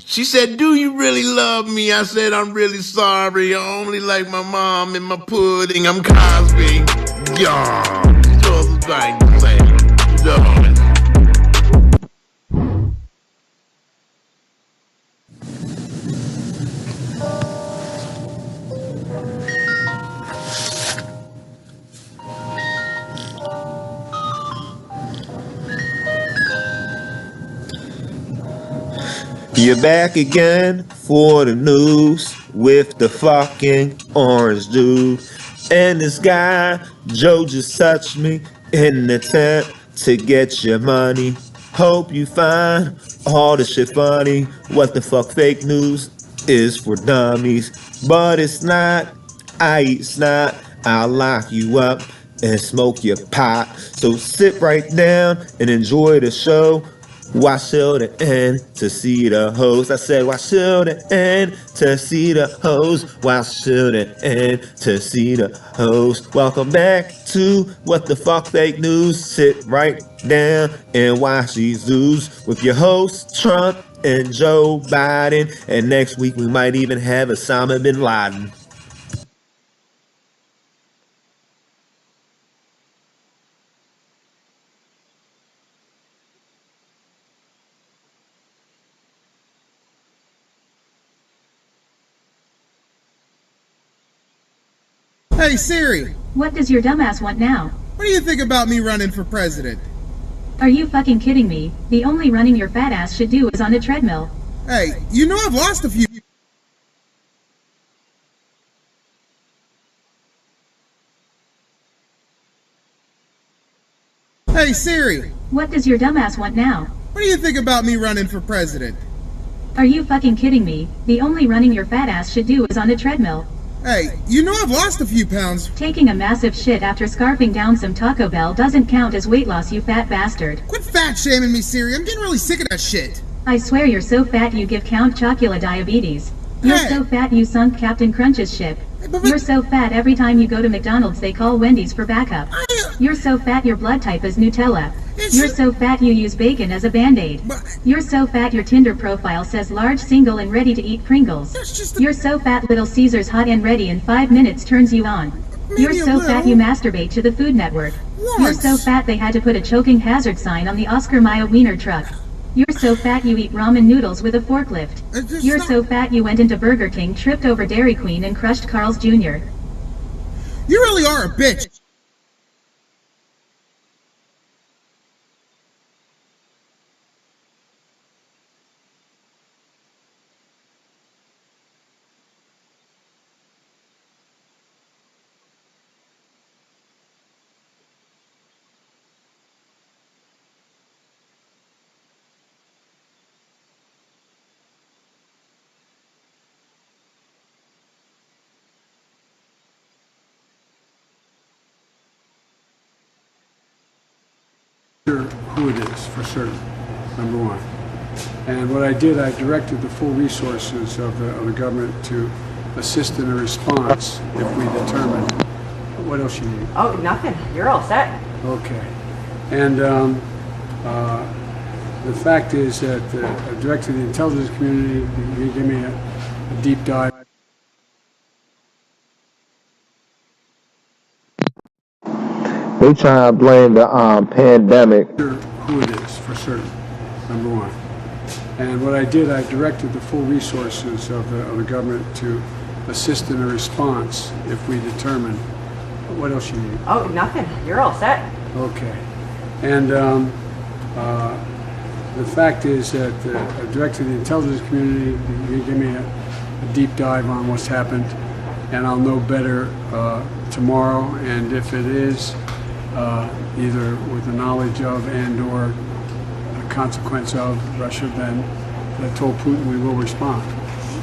She said, do you really love me? I said, I'm really sorry. I only like my mom and my pudding. I'm Cosby. Yeah. She told us trying to say. You're back again for the news with the fucking orange dude. And this guy, Joe, just touched me in an attempt to get your money. Hope you find all this shit funny. What the fuck fake news is for dummies. But it's not, I eat snot, I'll lock you up and smoke your pot. So sit right down and enjoy the show. Watch till the end to see the hoes. I said, watch till the end to see the hoes. Watch till the end to see the hoes. Welcome back to What the Fuck Fake News. Sit right down and watch these dudes with your hosts, Trump and Joe Biden. And next week we might even have Osama bin Laden. Hey Siri! What does your dumbass want now? What do you think about me running for president? Are you fucking kidding me? The only running your fat ass should do is on a treadmill. Hey, you know I've lost a few. Hey Siri! What does your dumbass want now? What do you think about me running for president? Are you fucking kidding me? The only running your fat ass should do is on a treadmill. Hey, you know I've lost a few pounds. Taking a massive shit after scarfing down some Taco Bell doesn't count as weight loss, you fat bastard. Quit fat shaming me, Siri. I'm getting really sick of that shit. I swear you're so fat you give Count Chocula diabetes. You're Hey. so fat you sunk Captain Crunch's ship. You're so fat every time you go to McDonald's they call Wendy's for backup. You're so fat your blood type is Nutella. You're so fat you use bacon as a band-aid. You're so fat your Tinder profile says large, single and ready to eat Pringles. You're so fat Little Caesars hot and ready in 5 minutes turns you on. You're so fat you masturbate to the Food Network. You're so fat they had to put a choking hazard sign on the Oscar Mayer wiener truck. You're so fat you eat ramen noodles with a forklift. You're so fat you went into Burger King, tripped over Dairy Queen and crushed Carl's Jr. You really are a bitch. Who it is for certain, number one. And what I did, I directed the full resources of the government to assist in a response if we determine. What else you need? Oh, nothing. You're all set. Okay. And the fact is that I directed the intelligence community to give me a deep dive. They try to blame the pandemic. Who it is for certain, number one. And what I did, I directed the full resources of the government to assist in a response if we determine. What else you need? Oh, nothing. You're all set. Okay. And the fact is that I directed the intelligence community to give me a deep dive on what's happened, and I'll know better tomorrow. And if it is either with the knowledge of and or a consequence of Russia, then I told Putin we will respond.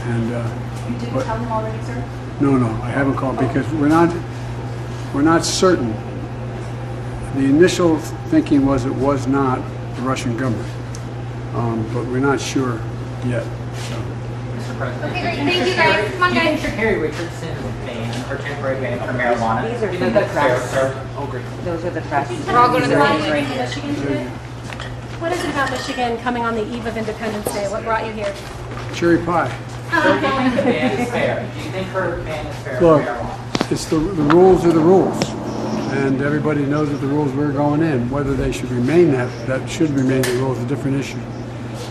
And You didn't tell them already, sir? no, I haven't called because we're not certain. The initial thinking was it was not the Russian government, but we're not sure yet. So. Mr. President. Okay, great. Thank you guys. Come on, Do you guys. think Harry Richardson ban or temporary ban for marijuana? These are Do you think from the that's fair, press. sir? Oh, great. Those are the press. We're all going to the These are Michigan right here. today. What is it about Michigan coming on the eve of Independence Day? What brought you here? Cherry pie. Do you think the ban is fair? Do you think her ban is fair? Look, it's the rules are the rules. And everybody knows that the rules we're going in. Whether they should remain that should remain the rules, is a different issue.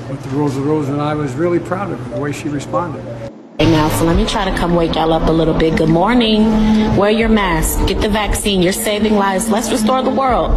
But the rules are the rules, and I was really proud of her, the way she responded. Now, so let me try to come wake y'all up a little bit. Good morning. Wear your mask. Get the vaccine. You're saving lives. Let's restore the world.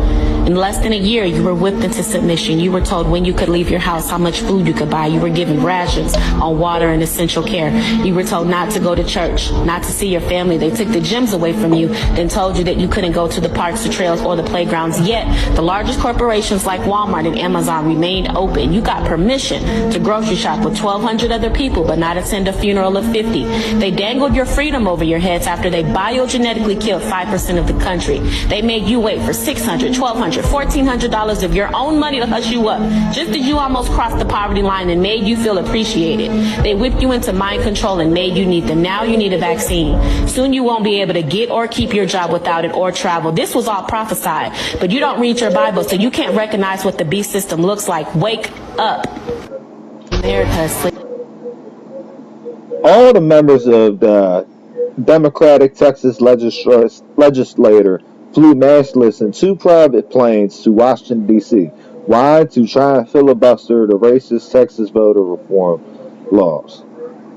In less than a year, you were whipped into submission. You were told when you could leave your house, how much food you could buy. You were given rations on water and essential care. You were told not to go to church, not to see your family. They took the gyms away from you, then told you that you couldn't go to the parks, the trails, or the playgrounds. Yet, the largest corporations like Walmart and Amazon remained open. You got permission to grocery shop with 1,200 other people, but not attend a funeral of 50. They dangled your freedom over your heads after they biogenetically killed 5% of the country. They made you wait for $600, $1,200, $1,400 of your own money to hush you up, just as you almost crossed the poverty line and made you feel appreciated. They whipped you into mind control and made you need them. Now you need a vaccine. Soon you won't be able to get or keep your job without it or travel. This was all prophesied, but you don't read your Bible, so you can't recognize what the beast system looks like. Wake up. America is sleeping. All the members of the Democratic Texas legislature flew maskless in 2 private planes to Washington, D.C. Why? To try and filibuster the racist Texas voter reform laws.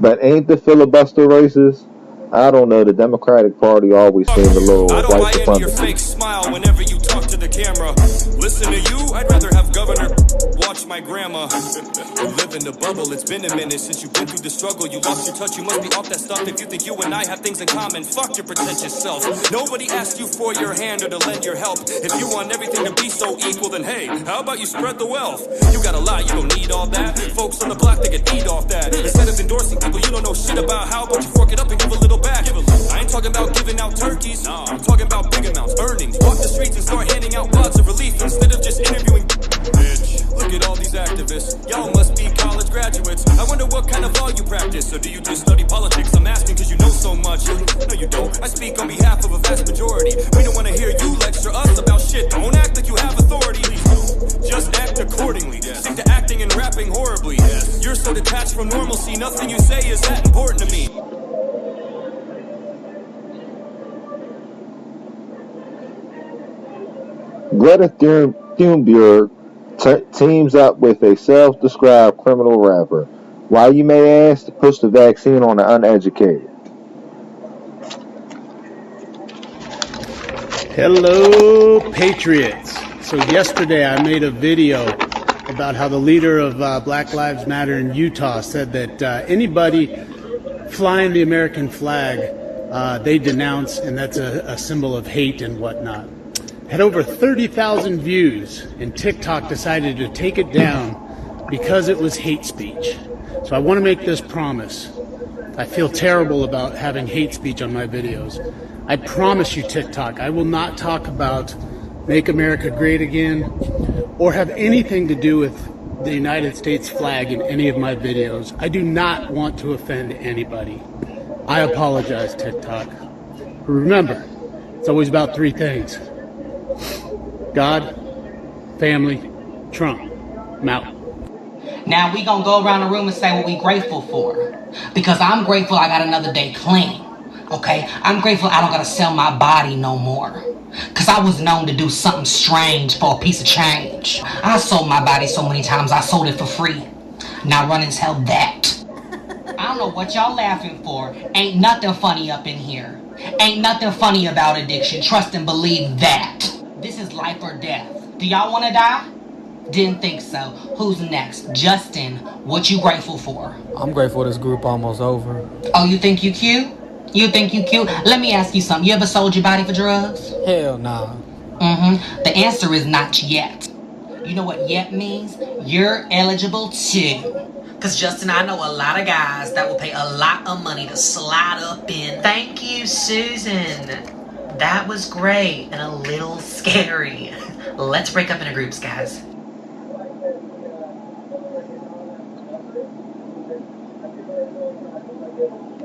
But ain't the filibuster racist? I don't know. The Democratic Party always seemed a little white supremacist. I don't buy into your fake smile whenever you talk to the camera. Listen to you, I'd rather have Governor watch my grandma. You live in the bubble, it's been a minute since you've been through the struggle. You lost your touch, you must be off that stuff. If you think you and I have things in common, fuck your pretentious self. Nobody asked you for your hand or to lend your help. If you want everything to be so equal, then hey, how about you spread the wealth? You got a lot, you don't need all that. Folks on the block, they could eat off that. Instead of endorsing people you don't know shit about, how about you fork it up and give a little back? I ain't talking about giving out turkeys, no. I'm talking about big amounts, earnings. Walk the streets and start handing out pods of relief instead of just interviewing. Bitch, look at all these activists. Y'all must be college graduates. I wonder what kind of law you practice, or do you just study politics? I'm asking because you know so much. No, you don't. I speak on behalf of a vast majority. We don't want to hear you lecture us about shit. Don't act like you have authority. Just act accordingly. Stick to acting and rapping horribly. You're so detached from normalcy, nothing you say is that important to me. Greta Thunberg teams up with a self-described criminal rapper. Why, you may ask? To push the vaccine on the uneducated. Hello, Patriots. So yesterday I made a video about how the leader of Black Lives Matter in Utah said that anybody flying the American flag, they denounce, and that's a symbol of hate and whatnot. Had over 30,000 views, and TikTok decided to take it down because it was hate speech. So I want to make this promise. I feel terrible about having hate speech on my videos. I promise you, TikTok, I will not talk about Make America Great Again or have anything to do with the United States flag in any of my videos. I do not want to offend anybody. I apologize, TikTok. But remember, it's always about 3 things. God, family, Trump. I'm out. Now we gonna go around the room and say what we grateful for. Because I'm grateful I got another day clean. Okay? I'm grateful I don't gotta sell my body no more. Cause I was known to do something strange for a piece of change. I sold my body so many times I sold it for free. Now running's held that. I don't know what y'all laughing for. Ain't nothing funny up in here. Ain't nothing funny about addiction. Trust and believe that. This is life or death. Do y'all want to die? Didn't think so. Who's next? Justin, what you grateful for? I'm grateful this group almost over. Oh, you think you cute? You think you cute? Let me ask you something. You ever sold your body for drugs? Hell nah. The answer is not yet. You know what yet means? You're eligible too. Cause Justin, I know a lot of guys that will pay a lot of money to slide up in. Thank you, Susan. That was great and a little scary. Let's break up into groups, guys.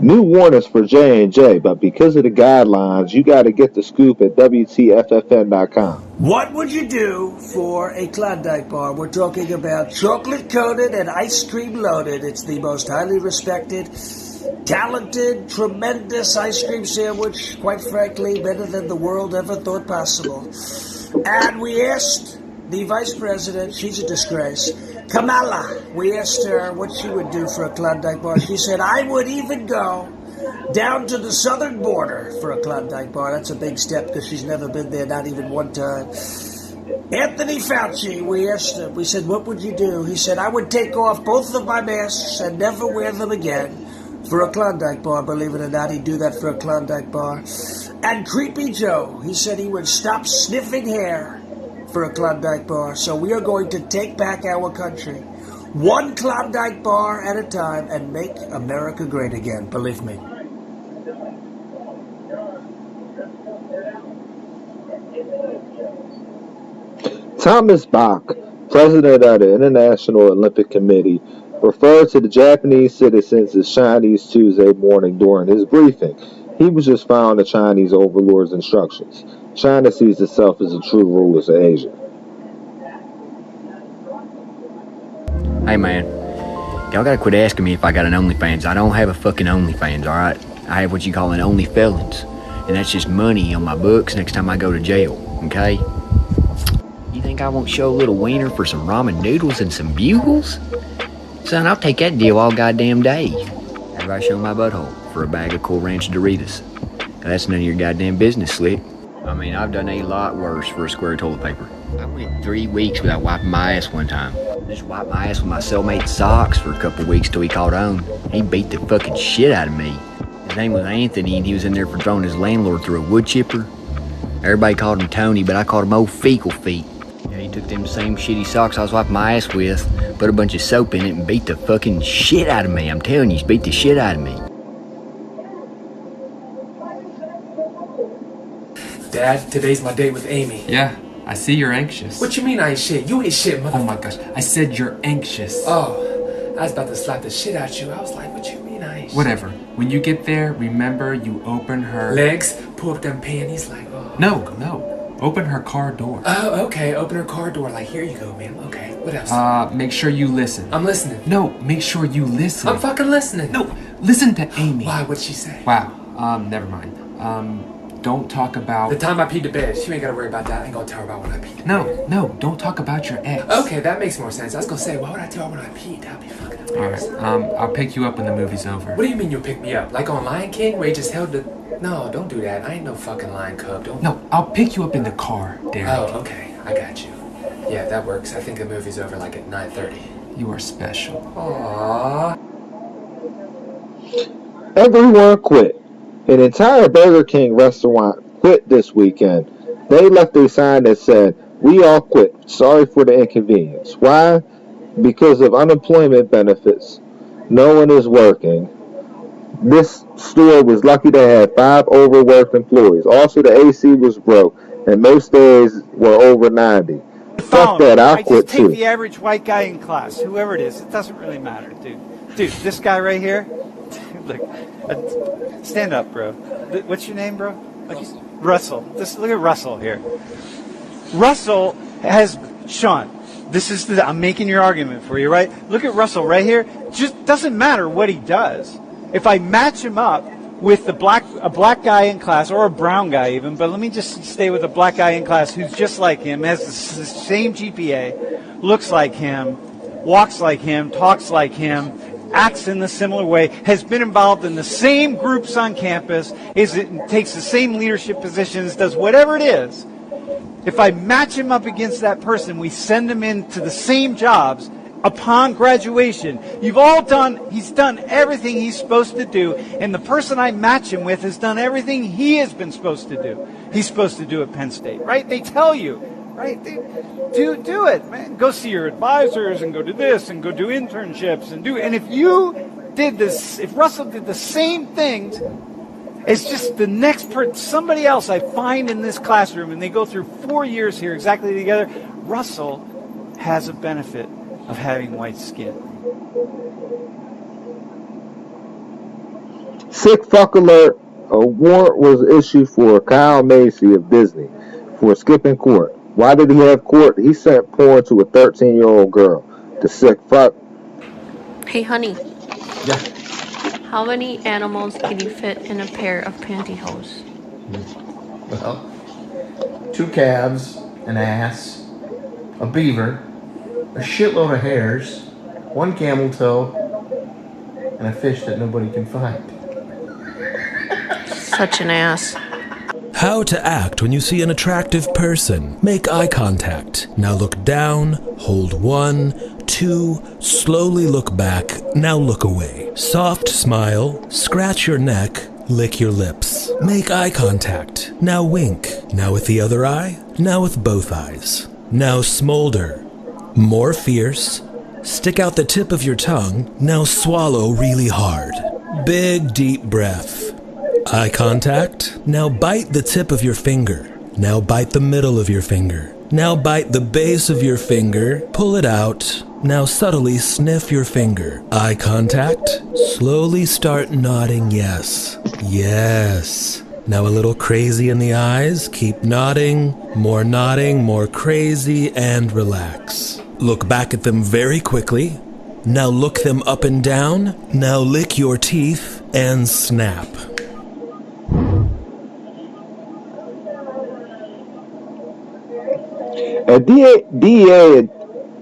New warnings for J&J, but because of the guidelines, you got to get the scoop at WTFFN.com. What would you do for a Klondike bar? We're talking about chocolate coated and ice cream loaded. It's the most highly respected, talented, tremendous ice cream sandwich, quite frankly, better than the world ever thought possible. And we asked the vice president, she's a disgrace, Kamala, we asked her what she would do for a Klondike bar. She said, I would even go down to the southern border for a Klondike bar. That's a big step because she's never been there, not even one time. Anthony Fauci, we asked him, we said, what would you do? He said, I would take off both of my masks and never wear them again for a Klondike bar. Believe it or not, he'd do that for a Klondike bar. And Creepy Joe, he said he would stop sniffing hair for a Klondike bar. So we are going to take back our country, one Klondike bar at a time, and make America great again. Believe me. Thomas Bach, president of the International Olympic Committee, referred to the Japanese citizens as Chinese Tuesday morning during his briefing. He was just following the Chinese overlord's instructions. China sees itself as the true rulers of Asia. Hey man, y'all gotta quit asking me if I got an OnlyFans. I don't have a fucking OnlyFans, alright? I have what you call an OnlyFelons. And that's just money on my books next time I go to jail, okay? You think I won't show a little wiener for some ramen noodles and some bugles? Son, I'll take that deal all goddamn day. How do I show my butthole for a bag of Cool Ranch Doritos? That's none of your goddamn business, Slick. I mean, I've done a lot worse for a square of toilet paper. I went 3 weeks without wiping my ass one time. Just wiped my ass with my cellmate's socks for a couple weeks till he caught on. He beat the fucking shit out of me. His name was Anthony, and he was in there for throwing his landlord through a wood chipper. Everybody called him Tony, but I called him Old Fecal Feet. Yeah, he took them same shitty socks I was wiping my ass with, put a bunch of soap in it, and beat the fucking shit out of me. I'm telling you, he beat the shit out of me. Dad, today's my date with Amy. Yeah, I see you're anxious. What you mean I ain't shit? You ain't shit, motherfucker. Oh my gosh, I said you're anxious. Oh, I was about to slap the shit out you. I was like, what you mean I ain't shit? Whatever. When you get there, remember you open her... legs, pull up them panties like, oh. No. Open her car door. Oh, okay. Open her car door. Like, here you go, man. Okay, what else? Make sure you listen. I'm listening. No, make sure you listen. I'm fucking listening. No, listen to Amy. Why? What'd she say? Wow. Never mind. Don't talk about... the time I peed the bed. She ain't gotta worry about that. I ain't gonna tell her about when I peed. No, don't talk about your ex. Okay, that makes more sense. I was gonna say, why would I tell her when I peed? That'd be fucking embarrassing. Alright, I'll pick you up when the movie's over. What do you mean you'll pick me up? Like on Lion King, where he just held the... No, don't do that. I ain't no fucking lion cub. Don't... No, I'll pick you up in the car, Derek. Oh, okay. I got you. Yeah, that works. I think the movie's over like at 9:30. You are special. Aww. Everyone quit. An entire Burger King restaurant quit this weekend. They left a sign that said, "We all quit. Sorry for the inconvenience." Why? Because of unemployment benefits. No one is working. This store was lucky to have 5 overworked employees. Also, the AC was broke, and most days were over 90. Fuck that, I'll quit just take too. the average white guy in class, whoever it is. It doesn't really matter, dude. Dude, this guy right here. Look, stand up, bro. What's your name, bro? Russell. Just look at Russell here. Russell has Sean. I'm making your argument for you, right? Look at Russell right here. Just doesn't matter what he does. If I match him up with a black guy in class, or a brown guy even, but let me just stay with a black guy in class who's just like him, has the same GPA, looks like him, walks like him, talks like him, acts in a similar way, has been involved in the same groups on campus, takes the same leadership positions, does whatever it is. If I match him up against that person, we send him into the same jobs upon graduation. He's done everything he's supposed to do, and the person I match him with has done everything he has been supposed to do. He's supposed to do at Penn State, right? They tell you, right? Do it, man. Go see your advisors and go do this and go do internships and if you did this, if Russell did the same things, it's just the next somebody else I find in this classroom, and they go through 4 years here exactly together. Russell has a benefit of having white skin. Sick fuck alert. A warrant was issued for Kyle Macy of Disney for skipping court. Why did he have court? He sent porn to a 13-year-old girl. The sick fuck. Hey, honey. Yeah. How many animals can you fit in a pair of pantyhose? Well, 2 calves, an ass, a beaver, a shitload of hares, 1 camel toe, and a fish that nobody can find. Such an ass. How to act when you see an attractive person. Make eye contact. Now look down, hold 1, 2, slowly look back, now look away. Soft smile, scratch your neck, lick your lips. Make eye contact. Now wink. Now with the other eye, now with both eyes. Now smolder. More fierce. Stick out the tip of your tongue, now swallow really hard. Big deep breath. Eye contact. Now bite the tip of your finger. Now bite the middle of your finger. Now bite the base of your finger. Pull it out. Now subtly sniff your finger. Eye contact. Slowly start nodding yes. Yes. Now a little crazy in the eyes. Keep nodding, more crazy, and relax. Look back at them very quickly. Now look them up and down. Now lick your teeth and snap. A DEA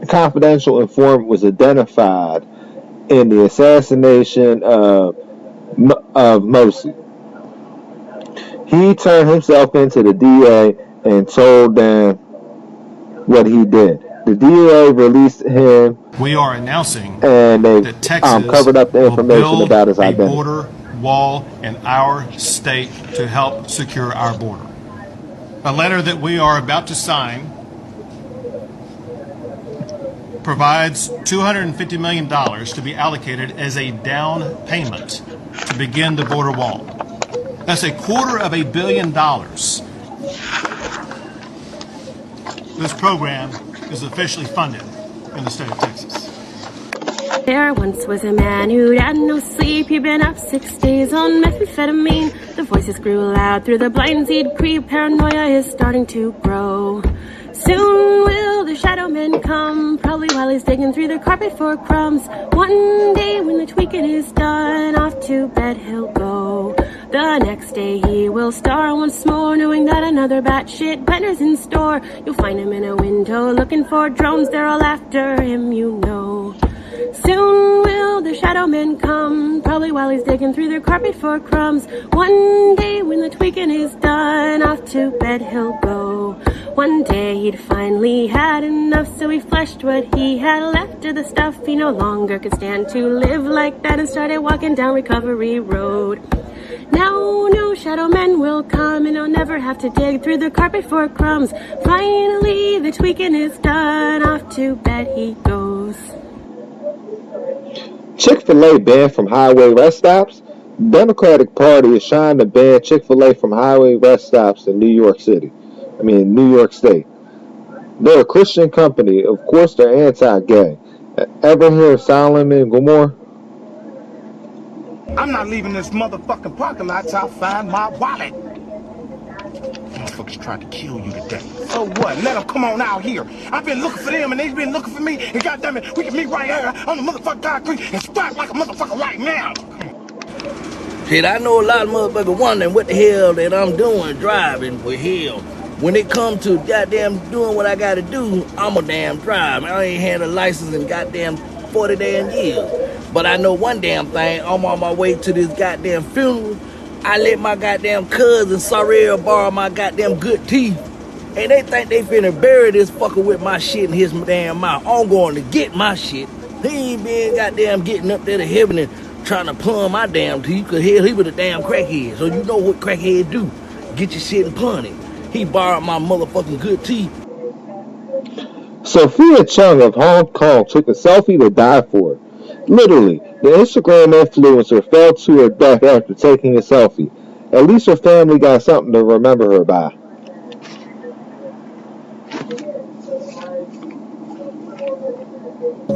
confidential informant was identified in the assassination of Mosi. He turned himself into the DA and told them what he did. The DA released him. We are announcing and they that Texas covered up the information about his identity. A border wall in our state to help secure our border. A letter that we are about to sign provides $250 million to be allocated as a down payment to begin the border wall. That's $250 million. This program is officially funded in the state of Texas. There once was a man who'd had no sleep. He'd been up 6 days on methamphetamine. The voices grew loud through the blinds he'd creep. Paranoia is starting to grow. Soon will the shadow men come, probably while he's digging through the carpet for crumbs. One day when the tweaking is done, off to bed he'll go. The next day he will star once more, knowing that another batshit bender's in store. You'll find him in a window looking for drones, they're all after him, you know. Soon will the shadow men come, probably while he's digging through their carpet for crumbs. One day when the tweaking is done, off to bed he'll go. One day he'd finally had enough, so he fleshed what he had left of the stuff. He no longer could stand to live like that and started walking down Recovery Road. Now no shadow men will come, and he'll never have to dig through the carpet for crumbs. Finally the tweaking is done, off to bed he goes. Chick-fil-A banned from highway rest stops. The Democratic Party is trying to ban Chick-fil-A from highway rest stops in New York State. They're a Christian company. Of course, they're anti-gay. Ever hear of Solomon Gomorrah? I'm not leaving this motherfucking parking lot till I find my wallet. Motherfuckers tried to kill you today. So what? Let them come on out here. I've been looking for them and they've been looking for me. And goddamn it, we can meet right here on the motherfucking concrete and spark like a motherfucker right now. Shit, I know a lot of motherfuckers wondering what the hell that I'm doing driving for hell. When it comes to goddamn doing what I gotta do, I'm a damn driver. I ain't had a license in goddamn 40 damn years. But I know one damn thing, I'm on my way to this goddamn funeral. I let my goddamn cousin Sorrel borrow my goddamn good teeth. And they think they finna bury this fucker with my shit in his damn mouth. I'm going to get my shit. He ain't been goddamn getting up there to heaven and trying to plumb my damn teeth, cause hell, he was a damn crackhead. So you know what crackhead do. Get your shit and plumb it. He borrowed my motherfucking good teeth. Sophia Chung of Hong Kong took a selfie to die for. Literally, the Instagram influencer fell to her death after taking a selfie. At least her family got something to remember her by.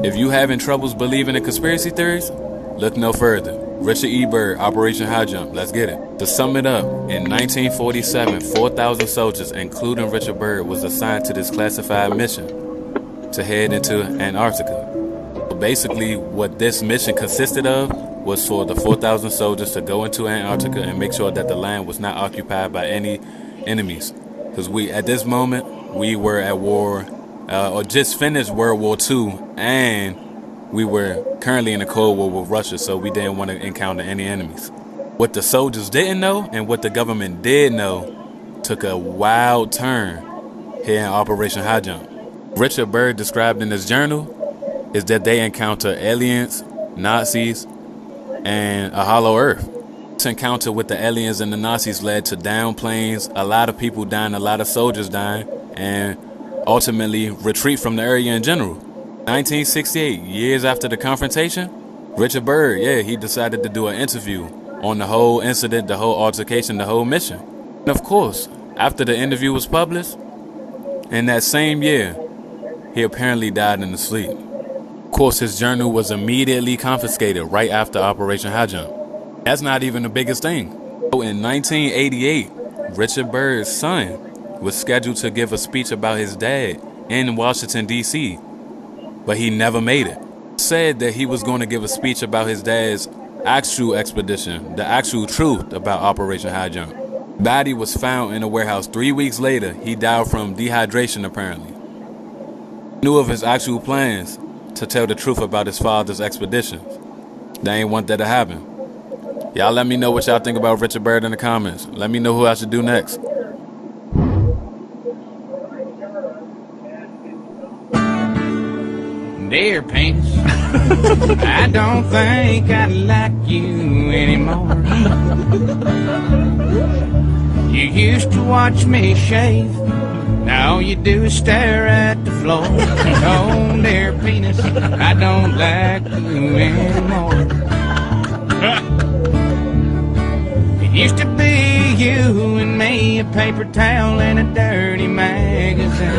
If you having troubles believing in conspiracy theories, look no further. Richard E. Byrd, Operation High Jump. Let's get it. To sum it up, in 1947, 4,000 soldiers, including Richard Byrd, was assigned to this classified mission to head into Antarctica. Basically, what this mission consisted of was for the 4,000 soldiers to go into Antarctica and make sure that the land was not occupied by any enemies. Because at this moment, we were at war, or just finished World War II, and we were currently in a Cold War with Russia, so we didn't want to encounter any enemies. What the soldiers didn't know and what the government did know took a wild turn here in Operation High Jump. Richard Byrd described in his journal is that they encounter aliens, Nazis, and a hollow earth. This encounter with the aliens and the Nazis led to downed planes, a lot of people dying, a lot of soldiers dying, and ultimately retreat from the area in general. 1968, years after the confrontation, Richard Byrd, he decided to do an interview on the whole incident, the whole altercation, the whole mission. And of course, after the interview was published, in that same year, he apparently died in his sleep. Of course, his journal was immediately confiscated right after Operation High Jump. That's not even the biggest thing. So in 1988, Richard Byrd's son was scheduled to give a speech about his dad in Washington, D.C., but he never made it. Said that he was going to give a speech about his dad's actual expedition, the actual truth about Operation High Jump. Body was found in a warehouse 3 weeks later. He died from dehydration, apparently. Knew of his actual plans to tell the truth about his father's expeditions. They ain't want that to happen. Y'all let me know what y'all think about Richard Byrd in the comments. Let me know who I should do next. Dear Penis, I don't think I like you anymore. You used to watch me shave. Now all you do is stare at the floor. Oh, dear Penis, I don't like you anymore. It used to be you and me, a paper towel and a dirty magazine.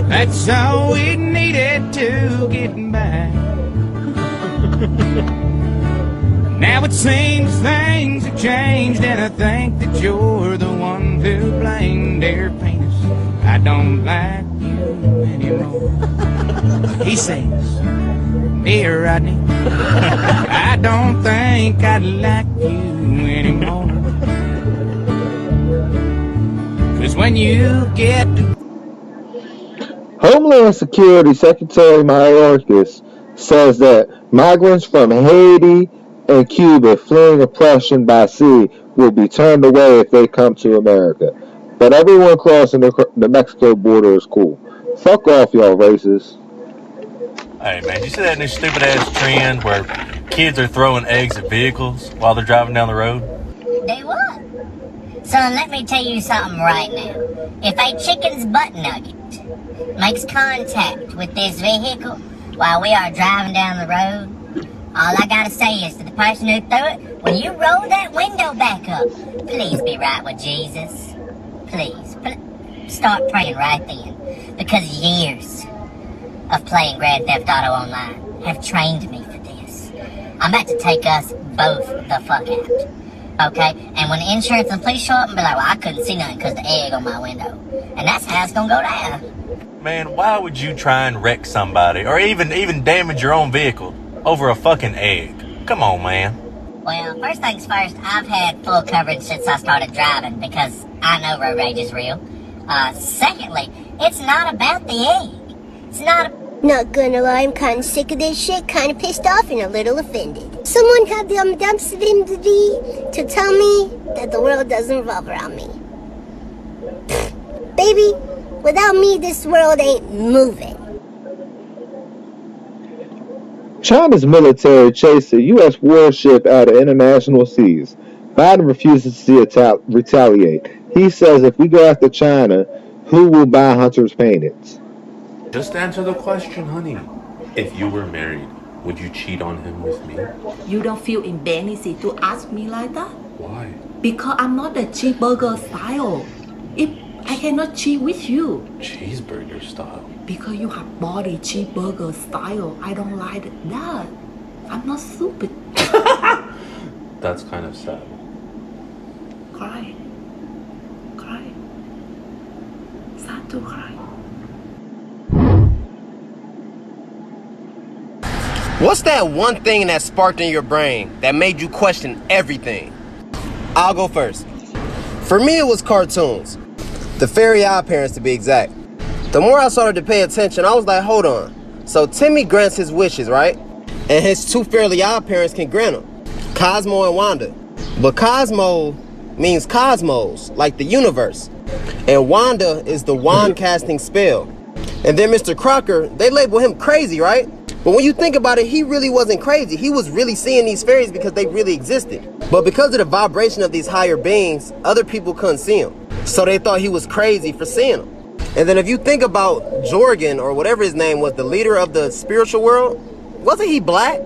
That's all we needed to get by. Now it seems things have changed, and I think that you're the one to blame, dear Penis. I don't like you anymore. He sings, dear Rodney, I don't think I like you anymore. 'Cause when you get to Homeland Security Secretary Mayorkas says that migrants from Haiti and Cuba fleeing oppression by sea will be turned away if they come to America. But everyone crossing the Mexico border is cool. Fuck off, y'all racists. Hey man, did you see that new stupid ass trend where kids are throwing eggs at vehicles while they're driving down the road? Do what? Son, let me tell you something right now. If a chicken's butt nugget makes contact with this vehicle while we are driving down the road, all I gotta say is to the person who threw it, when you roll that window back up, please be right with Jesus. Please. Start praying right then. Because years of playing Grand Theft Auto Online have trained me for this. I'm about to take us both the fuck out. Okay? And when the insurance and police show up and be like, well, I couldn't see nothing because the egg on my window. And that's how it's gonna go down. Man, why would you try and wreck somebody or even damage your own vehicle over a fucking egg? Come on, man. Well, first things first, I've had full coverage since I started driving because I know road rage is real. Secondly, it's not about the egg. It's not... Not gonna lie, I'm kinda sick of this shit, kinda pissed off and a little offended. Someone had the audacity to tell me that the world doesn't revolve around me. Baby, without me, this world ain't moving. China's military chased a U.S. warship out of international seas. Biden refuses to retaliate. He says if we go after China, who will buy Hunter's paintings? Just answer the question, honey. If you were married, would you cheat on him with me? You don't feel embarrassed to ask me like that? Why? Because I'm not the cheeseburger style. If I cannot cheat with you. Cheeseburger style? Because you have body cheeseburger style. I don't like that. I'm not stupid. That's kind of sad. Cry. Cry. Sad to cry. What's that one thing that sparked in your brain that made you question everything? I'll go first. For me, it was cartoons. The Fairy Odd Parents, to be exact. The more I started to pay attention, I was like, hold on. So Timmy grants his wishes, right? And his two Fairly Odd Parents can grant them. Cosmo and Wanda. But Cosmo means cosmos, like the universe. And Wanda is the wand casting spell. And then Mr. Crocker, they label him crazy, right? But when you think about it, he really wasn't crazy. He was really seeing these fairies because they really existed. But because of the vibration of these higher beings, other people couldn't see him. So they thought he was crazy for seeing them. And then if you think about Jorgen, or whatever his name was, the leader of the spiritual world, wasn't he black?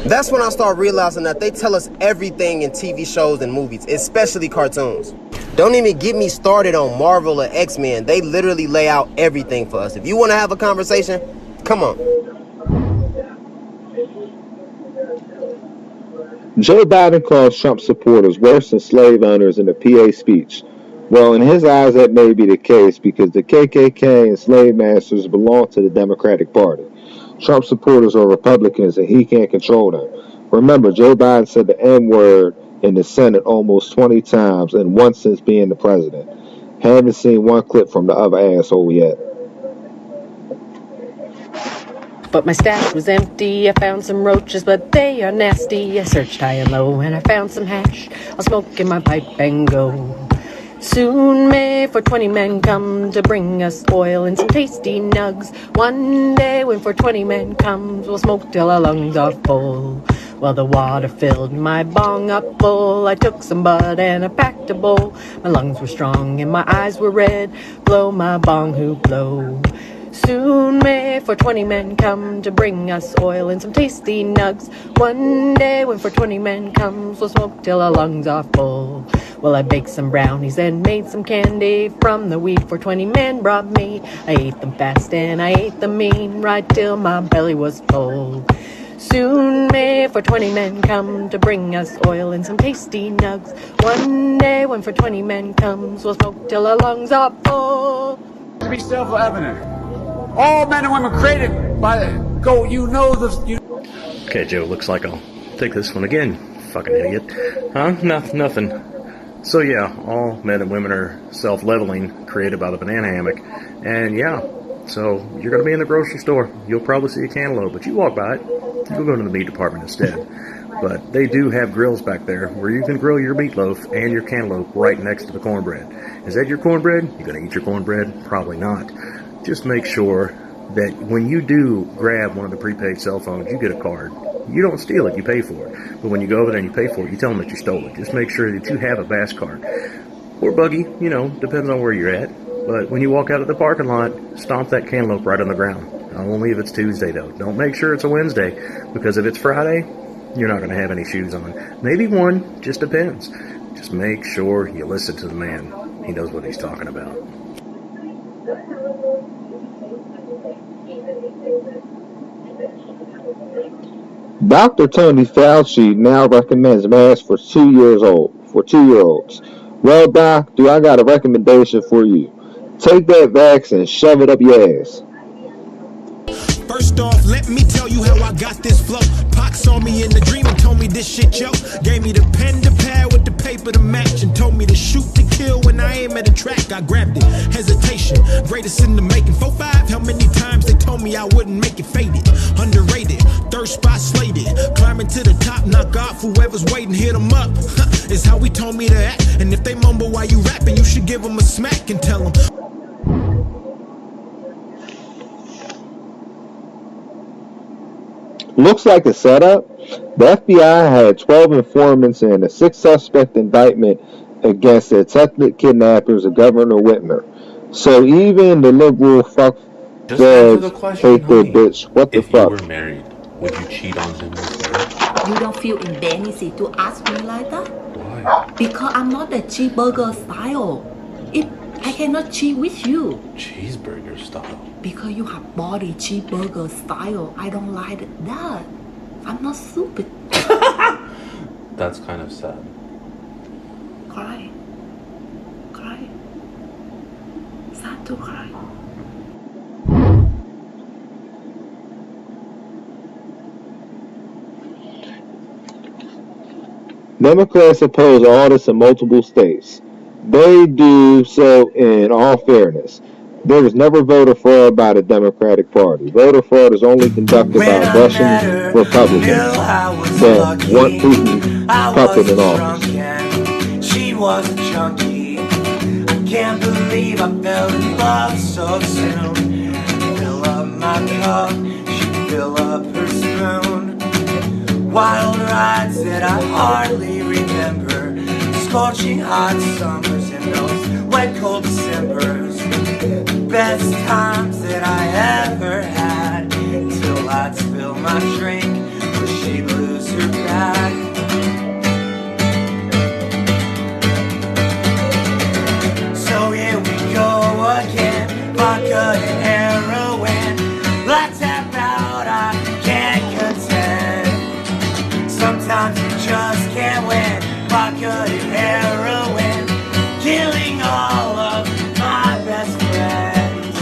That's when I started realizing that they tell us everything in TV shows and movies, especially cartoons. Don't even get me started on Marvel or X-Men. They literally lay out everything for us. If you want to have a conversation, come on. Joe Biden calls Trump supporters worse than slave owners in a PA speech. Well, in his eyes, that may be the case because the KKK and slave masters belong to the Democratic Party. Trump supporters are Republicans and he can't control them. Remember, Joe Biden said the N-word in the Senate almost 20 times and once since being the president. Haven't seen one clip from the other asshole yet. But my stash was empty, I found some roaches, but they are nasty. I searched high and low, and I found some hash. I'll smoke in my pipe and go. Soon may 420 men come to bring us oil and some tasty nugs. One day when 420 men comes, we'll smoke till our lungs are full. Well, the water filled my bong up full. I took some bud and I packed a bowl. My lungs were strong and my eyes were red. Blow my bong, who blow. Soon may 420 men come to bring us oil and some tasty nugs. One day when 420 men comes, we'll smoke till our lungs are full. Well, I baked some brownies and made some candy from the wheat 420 men brought me. I ate them fast and I ate them mean, right till my belly was full. Soon may 420 men come to bring us oil and some tasty nugs. One day when 420 men comes, we'll smoke till our lungs are full. To be self-evident. All men and women created by go. You know the. Okay, Joe. Looks like I'll take this one again. Fucking idiot. Huh? Nothing. So yeah, all men and women are self-leveling, created by the banana hammock, and yeah. So you're gonna be in the grocery store. You'll probably see a cantaloupe, but you walk by it. You'll go to the meat department instead. But they do have grills back there where you can grill your meatloaf and your cantaloupe right next to the cornbread. Is that your cornbread? You gonna eat your cornbread? Probably not. Just make sure that when you do grab one of the prepaid cell phones, you get a card. You don't steal it, you pay for it. But when you go over there and you pay for it, you tell them that you stole it. Just make sure that you have a Bass card. Or buggy, depends on where you're at. But when you walk out of the parking lot, stomp that cantaloupe right on the ground. Only if it's Tuesday, though. Don't make sure it's a Wednesday, because if it's Friday, you're not going to have any shoes on. Maybe one, just depends. Just make sure you listen to the man. He knows what he's talking about. Dr. Tony Fauci now recommends masks for 2-year-olds. Well, Doc, do I got a recommendation for you? Take that vaccine and shove it up your ass. First off, let me tell you how I got this flow. Pac saw me in the dream and told me this shit, yo. Gave me the pen to pad with the paper to match and told me to shoot to kill when I aim at a track. I grabbed it. Hesitation, greatest in the making. 4-5, how many times they told me I wouldn't make it, faded. Underrated, third spot slated. Climbing to the top, knock off whoever's waiting, hit them up. It's how he told me to act. And if they mumble while you rapping, you should give them a smack and tell them. Looks like a setup. The FBI had 12 informants and a 6-suspect indictment against the attempted kidnappers of Governor Whitmer. So even the liberal fuck judge hate their bitch. What the fuck? If you were married, would you cheat on him instead? You don't feel indemnity to ask me like that? Why? Because I'm not a cheeseburger style. I cannot cheat with you. Cheeseburger style? Because you have body cheeseburger style. I don't like that. I'm not stupid. That's kind of sad. Cry. Cry. Sad to cry. Democrats oppose audits in multiple states. They do so in all fairness. There was never voter fraud by the Democratic Party. Voter fraud is only conducted by Russian Republicans that want Putin's puppet in office. She was a junkie. I can't believe I fell in love so soon. Fill up my cup, she fill up her spoon. Wild rides that I hardly remember. Scorching hot summers and those wet cold Decembers. Best times that I ever had. Till I'd spill my drink or she'd lose her bag. So here we go again. Vodka and heroin. Let's tap out, I can't contend. Sometimes you just can't win. Vodka and heroin, killing all of my best friends.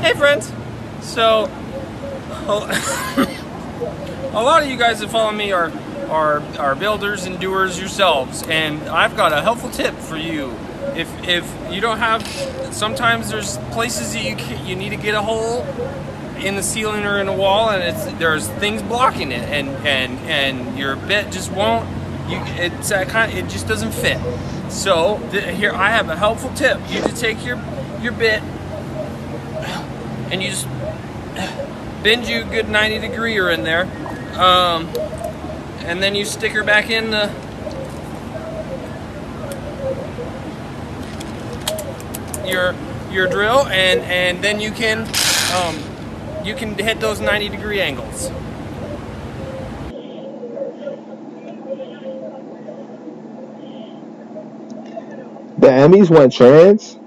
Hey friends! So, a lot of you guys that follow me are builders and doers yourselves, and I've got a helpful tip for you. If you don't have, sometimes there's places that you need to get a hole in the ceiling or in a wall, and there's things blocking it, and your bit just won't. It just doesn't fit. So here I have a helpful tip. You just take your bit and you just bend you a good 90-degree in there, and then you stick her back in your drill, and then you can hit those 90-degree angles. The Emmys went trans.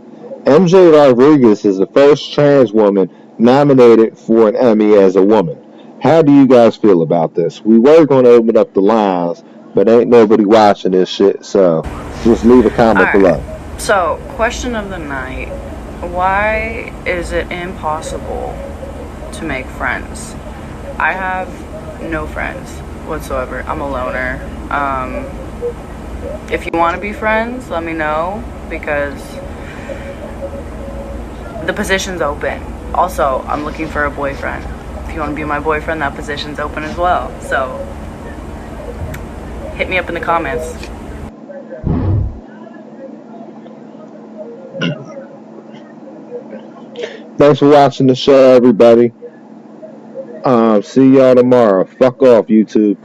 MJ Rodriguez is the first trans woman nominated for an Emmy as a woman. How do you guys feel about this? We were going to open up the lines, but ain't nobody watching this shit, so just leave a comment below. So, question of the night. Why is it impossible to make friends? I have no friends whatsoever. I'm a loner. If you want to be friends, let me know, because the position's open. Also, I'm looking for a boyfriend. If you want to be my boyfriend, that position's open as well. So hit me up in the comments. Thanks for watching the show, everybody. See y'all tomorrow. Fuck off, YouTube.